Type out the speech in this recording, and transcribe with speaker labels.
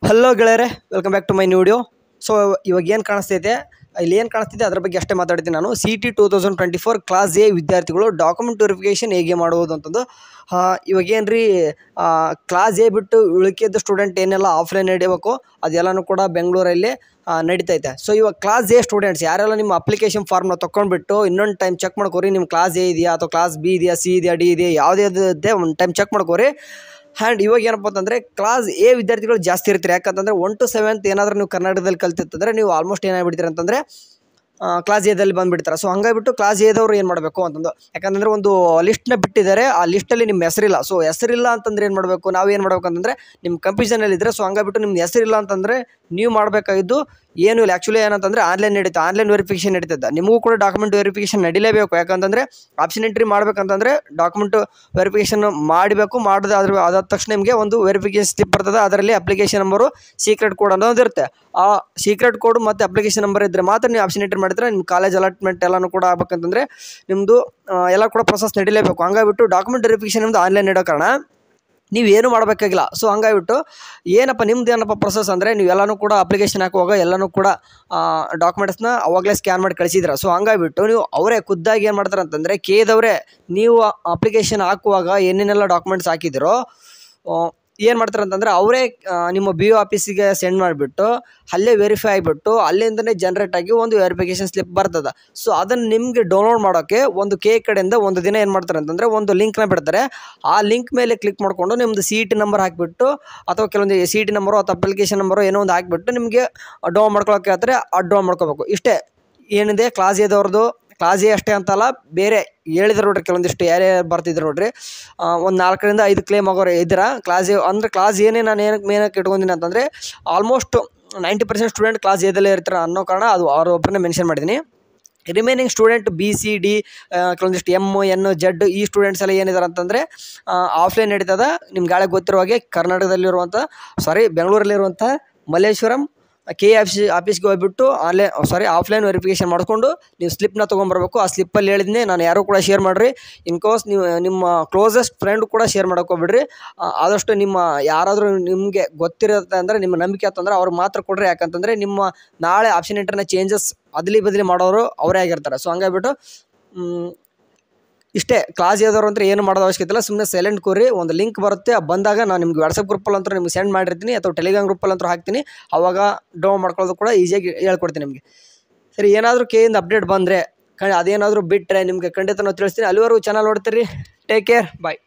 Speaker 1: Hello ಗೆಳೆಯರೆ, welcome back to my new video. So ಇವಾಗ ಏನು ಕಾಣಿಸ್ತೈತೆ, ಇಲ್ಲಿ ಏನು ಕಾಣಿಸ್ತಿದೆ ಅದ್ರ ಬಗ್ಗೆ ಅಷ್ಟೇ ಮಾತಾಡ್ತೀನಿ ನಾನು. CT 2024 ಕ್ಲಾಸ್ ಎ ವಿದ್ಯಾರ್ಥಿಗಳು ಡಾಕ್ಯುಮೆಂಟ್ ವೆರಿಫಿಕೇಷನ್ ಹೇಗೆ ಮಾಡುವುದು ಅಂತಂದು. ಇವಾಗ ಏನು ರೀ, ಕ್ಲಾಸ್ ಎ ಬಿಟ್ಟು ಉಳಿಕೆದ ಸ್ಟೂಡೆಂಟ್ ಏನೆಲ್ಲ ಆಫ್ಲೈನ್ ನಡಿಬೇಕು ಅದೆಲ್ಲನೂ ಕೂಡ ಬೆಂಗಳೂರಲ್ಲಿ ನಡೀತೈತೆ. ಸೊ ಇವಾಗ ಕ್ಲಾಸ್ ಎ ಸ್ಟೂಡೆಂಟ್ಸ್ ಯಾರೆಲ್ಲ ನಿಮ್ಮ ಅಪ್ಲಿಕೇಶನ್ ಫಾರ್ಮ್ನ ತೊಗೊಂಡ್ಬಿಟ್ಟು ಇನ್ನೊಂದು ಟೈಮ್ ಚೆಕ್ ಮಾಡ್ಕೋರಿ, ನಿಮ್ಮ ಕ್ಲಾಸ್ ಎ ಇದೆಯಾ ಅಥವಾ ಕ್ಲಾಸ್ ಬಿ ಇದೆಯಾ, ಸಿ ಇದೆಯಾ, ಡಿ ಇದೆಯಾ, ಯಾವುದೇ ಇದ್ದೇ ಒಂದು ಟೈಮ್ ಚೆಕ್ ಮಾಡ್ಕೋರಿ. ಆ್ಯಂಡ್ ಇವಾಗ ಏನಪ್ಪ ಅಂತಂದರೆ ಕ್ಲಾಸ್ ಎ ವಿದ್ಯಾರ್ಥಿಗಳು ಜಾಸ್ತಿ ಇರ್ತೀರಿ. ಯಾಕಂತಂದರೆ 1 to 7th ಏನಾದರೂ ನೀವು ಕರ್ನಾಟಕದಲ್ಲಿ ಕಲ್ತಿತ್ತಂದರೆ ನೀವು ಆಲ್ಮೋಸ್ಟ್ ಏನಾಗ್ಬಿಡ್ತೀರಿ ಅಂತಂದರೆ ಕ್ಲಾಸ್ ಎದಲ್ಲಿ ಬಂದುಬಿಡ್ತಾರೆ. ಸೊ ಹಂಗಾಗಿಬಿಟ್ಟು ಕ್ಲಾಸ್ ಎದವರು ಏನು ಮಾಡಬೇಕು ಅಂತಂದು, ಯಾಕಂತಂದರೆ ಒಂದು ಲಿಸ್ಟ್ನ ಬಿಟ್ಟಿದ್ದಾರೆ, ಆ ಲಿಸ್ಟಲ್ಲಿ ನಿಮ್ಮ ಹೆಸರಿಲ್ಲ. ಸೊ ಹೆಸರಿಲ್ಲ ಅಂತಂದರೆ ಏನು ಮಾಡಬೇಕು, ನಾವು ಏನು ಮಾಡಬೇಕು ಅಂತಂದರೆ ನಿಮ್ಮ ಕನ್ಫ್ಯೂಷನಲ್ಲಿದ್ದರೆ. ಸೊ ಹಂಗಾಗಿಬಿಟ್ಟು ನಿಮ್ಮ ಹೆಸರಿಲ್ಲ ಅಂತಂದರೆ ನೀವು ಮಾಡಬೇಕಾಗಿದ್ದು ಏನೂ ಇಲ್ಲ. ಆ್ಯಕ್ಚುಲಿ ಏನಂತಂದರೆ ಆನ್ಲೈನ್ ನಡೀತಾ, ಆನ್ಲೈನ್ ವೆರಿಫಿಕೇಷನ್ ನಡೀತದೆ. ನಿಮಗೂ ಕೂಡ ಡಾಕ್ಯುಮೆಂಟ್ ವೆರಿಫಿಕೇಷನ್ ನಡಿಲೇಬೇಕು. ಯಾಕಂತಂದರೆ ಆಪ್ಷನ್ ಎಂಟ್ರಿ ಮಾಡಬೇಕಂತಂದರೆ ಡಾಕ್ಯುಮೆಂಟ್ ವೆರಿಫಿಕೇಷನ್ ಮಾಡಬೇಕು. ಅದಾದ ತಕ್ಷಣ ನಿಮಗೆ ಒಂದು ವೆರಿಫಿಕೇಷನ್ ಸ್ಲಿಪ್ ಬರ್ತದೆ. ಅದರಲ್ಲಿ ಅಪ್ಲಿಕೇಶನ್ ನಂಬರು, ಸೀಕ್ರೆಟ್ ಕೋಡ್ ಅನ್ನೋದು ಇರುತ್ತೆ. ಆ ಸೀಕ್ರೆಟ್ ಕೋಡ್ ಮತ್ತು ಅಪ್ಲಿಕೇಶನ್ ನಂಬರ್ ಇದ್ದರೆ ಮಾತ್ರ ನೀವು ಆಪ್ಷನ್ ಎಂಟ್ರಿ ಮಾಡಿದ್ರೆ ನಿಮ್ಮ ಕಾಲೇಜ್ ಅಲಾಟ್ಮೆಂಟ್ ಎಲ್ಲನೂ ಕೂಡ ಆಗ್ಬೇಕಂತಂದರೆ ನಿಮ್ಮದು ಎಲ್ಲ ಕೂಡ ಪ್ರೊಸೆಸ್ ನಡಿಲೇಬೇಕು. ಹಂಗಾಗಿಬಿಟ್ಟು ಡಾಕ್ಯುಮೆಂಟ್ ವೆರಿಫಿಕೇಷನ್ ನಿಮ್ಮದು ಆನ್ಲೈನ್ ಇಡೋ ಕಾರಣ ನೀವೇನು ಮಾಡಬೇಕಾಗಿಲ್ಲ. ಸೊ ಹಂಗಾಗಿಬಿಟ್ಟು ಏನಪ್ಪ ನಿಮ್ದು ಏನಪ್ಪ ಪ್ರೊಸೆಸ್ ಅಂದರೆ, ನೀವೆಲ್ಲನೂ ಕೂಡ ಅಪ್ಲಿಕೇಶನ್ ಹಾಕುವಾಗ ಎಲ್ಲನೂ ಕೂಡ ಡಾಕ್ಯುಮೆಂಟ್ಸ್ನ ಅವಾಗಲೇ ಸ್ಕ್ಯಾನ್ ಮಾಡಿ ಕಳಿಸಿದ್ರೆ. ಸೊ ಹಂಗಾಗಿಬಿಟ್ಟು ನೀವು ಅವರೇ ಖುದ್ದಾಗಿ ಏನು ಮಾಡ್ತಾರೆ ಅಂತಂದರೆ, ಕೇದವರೇ ನೀವು ಅಪ್ಲಿಕೇಶನ್ ಹಾಕುವಾಗ ಏನೇನೆಲ್ಲ ಡಾಕ್ಯುಮೆಂಟ್ಸ್ ಹಾಕಿದಿರೋ ಏನು ಮಾಡ್ತಾರೆ ಅಂತಂದರೆ ಅವರೇ ನಿಮ್ಮ BO ಆಫೀಸಿಗೆ ಸೆಂಡ್ ಮಾಡಿಬಿಟ್ಟು ಅಲ್ಲೇ ವೆರಿಫೈ ಆಗಿಬಿಟ್ಟು ಅಲ್ಲಿಂದನೇ ಜನ್ರೇಟ್ ಆಗಿ ಒಂದು ವೆರಿಫಿಕೇಷನ್ ಸ್ಲಿಪ್ ಬರ್ತದೆ. ಸೊ ಅದನ್ನು ನಿಮಗೆ ಡೌನ್ಲೋಡ್ ಮಾಡೋಕ್ಕೆ ಒಂದು ಕಡೆಯಿಂದ ಒಂದು ದಿನ ಏನು ಮಾಡ್ತಾರೆ ಅಂತಂದರೆ ಒಂದು ಲಿಂಕ್ನ ಬಿಡ್ತಾರೆ. ಆ ಲಿಂಕ್ ಮೇಲೆ ಕ್ಲಿಕ್ ಮಾಡಿಕೊಂಡು ನಿಮ್ಮದು CT ನಂಬರ್ ಹಾಕಿಬಿಟ್ಟು ಅಥವಾ ಕೆಲವೊಂದು CT ನಂಬರು ಅಥವಾ ಅಪ್ಲಿಕೇಶನ್ ನಂಬರು ಏನೋ ಒಂದು ಹಾಕಿಬಿಟ್ಟು ನಿಮಗೆ ಡೌನ್ ಮಾಡ್ಕೊಳಕ್ಕೆ ಹೇಳ್ತಾರೆ. ಡೌನ್ ಮಾಡ್ಕೋಬೇಕು. ಇಷ್ಟೇ ಏನಿದೆ ಕ್ಲಾಸ್ ಎದವ್ರದ್ದು. ಕ್ಲಾಸ್ ಎ ಅಷ್ಟೇ ಅಂತಲ್ಲ, ಬೇರೆ ಹೇಳಿದ್ರು ನೋಡ್ರಿ ಕೆಲವೊಂದಿಷ್ಟು ಯಾರ್ಯಾರು ಬರ್ತಿದ್ರು ನೋಡ್ರಿ, ಒಂದು 4 ರಿಂದ 5 ಕ್ಲೇಮ್ ಆಗೋರು ಇದ್ದೀರಾ ಕ್ಲಾಸ್ ಎ. ಅಂದರೆ ಕ್ಲಾಸ್ ಏನೇ ನಾನು ಏನಕ್ಕೆ ಇಟ್ಕೊಂಡಿನಿ ಅಂತಂದರೆ ಆಲ್ಮೋಸ್ಟ್ 90% ಸ್ಟೂಡೆಂಟ್ ಕ್ಲಾಸ್ ಎದಲ್ಲೇ ಇರ್ತಾರೆ ಅನ್ನೋ ಕಾರಣ ಅದು ಅವರೊಬ್ಬರನ್ನೇ ಮೆನ್ಷನ್ ಮಾಡಿದ್ದೀನಿ. Remaining student B, C, D, ಕೆಲವೊಂದಿಷ್ಟು M, N, Z ಈ ಸ್ಟೂಡೆಂಟ್ಸ್ ಎಲ್ಲ ಏನಿದ್ದಾರೆ ಅಂತಂದರೆ ಆಫ್ಲೈನ್ ನಡೀತದೆ. ನಿಮ್ಗೆ ಗಾಳಿ ಗೊತ್ತಿರೋ ಹಾಗೆ ಬೆಂಗಳೂರಲ್ಲಿರುವಂಥ ಮಲ್ಲೇಶ್ವರಂ KFC ಆಫೀಸ್ಗೆ ಹೋಗ್ಬಿಟ್ಟು ಆಫ್ಲೈನ್ ವೆರಿಫಿಕೇಷನ್ ಮಾಡಿಕೊಂಡು ನೀವು ಸ್ಲಿಪ್ನ ತೊಗೊಂಬರ್ಬೇಕು. ಆ ಸ್ಲಿಪ್ಪಲ್ಲಿ ಹೇಳಿದ್ನೇ ನಾನು ಯಾರೂ ಕೂಡ ಶೇರ್ ಮಾಡಿರಿ. ಇನ್ಕೋಸ್ ನೀವು ನಿಮ್ಮ ಕ್ಲೋಸೆಸ್ಟ್ ಫ್ರೆಂಡ್ ಕೂಡ ಶೇರ್ ಮಾಡೋಕ್ಕೋಗ್ಬಿಡ್ರಿ. ಆದಷ್ಟು ನಿಮ್ಮ ಯಾರಾದರೂ ನಿಮಗೆ ಗೊತ್ತಿರುತ್ತೆ ಅಂದರೆ ನಿಮ್ಮ ನಂಬಿಕೆ ಅಂತಂದರೆ ಅವ್ರಿಗೆ ಮಾತ್ರ ಕೊಡ್ರಿ. ಯಾಕಂತಂದರೆ ನಿಮ್ಮ ನಾಳೆ ಆಪ್ಷನ್ ಎಂಟ್ರಿನ ಚೇಂಜಸ್ ಬದಲಿ ಮಾಡೋರು ಅವರೇ ಆಗಿರ್ತಾರೆ. ಸೊ ಹಂಗಾಗಿಬಿಟ್ಟು ಇಷ್ಟೇ. ಕ್ಲಾಸ್ ಯಾವ್ದಾದ್ರು ಅಂದರೆ ಏನು ಮಾಡೋದು ಅವಶ್ಯಕತೆ ಇಲ್ಲ. ಸುಮ್ಮನೆ ಸೈಲೆಂಟ್ ಕೂರಿ, ಒಂದು ಲಿಂಕ್ ಬರುತ್ತೆ, ಬಂದಾಗ ನಾನು ನಿಮ್ಗೆ ವಾಟ್ಸಪ್ ಗ್ರೂಪಲ್ಲಂತೂ ನಿಮ್ಗೆ ಸೆಂಡ್ ಮಾಡಿರ್ತೀನಿ ಅಥವಾ ಟೆಲಿಗ್ರಾಮ್ ಗ್ರೂಪಲ್ಲಂತೂ ಹಾಕ್ತೀನಿ. ಆವಾಗ ಡೌನ್ ಮಾಡ್ಕೊಳ್ಳೋದು ಕೂಡ ಈಸಿಯಾಗಿ ಹೇಳ್ಕೊಡ್ತೀನಿ ನಿಮಗೆ. ಸರಿ, ಏನಾದರೂ ಕೆಯಿಂದ ಅಪ್ಡೇಟ್ ಬಂದರೆ ಅದೇನಾದರೂ ಬಿಟ್ಟರೆ ನಿಮಗೆ ಖಂಡಿತ ನಾವು ತಿಳಿಸ್ತೀನಿ. ಅಲ್ಲಿವರೆಗೂ ಚಾನಲ್ ನೋಡ್ತೀರಿ. ಟೇಕ್ ಕೇರ್, ಬಾಯ್.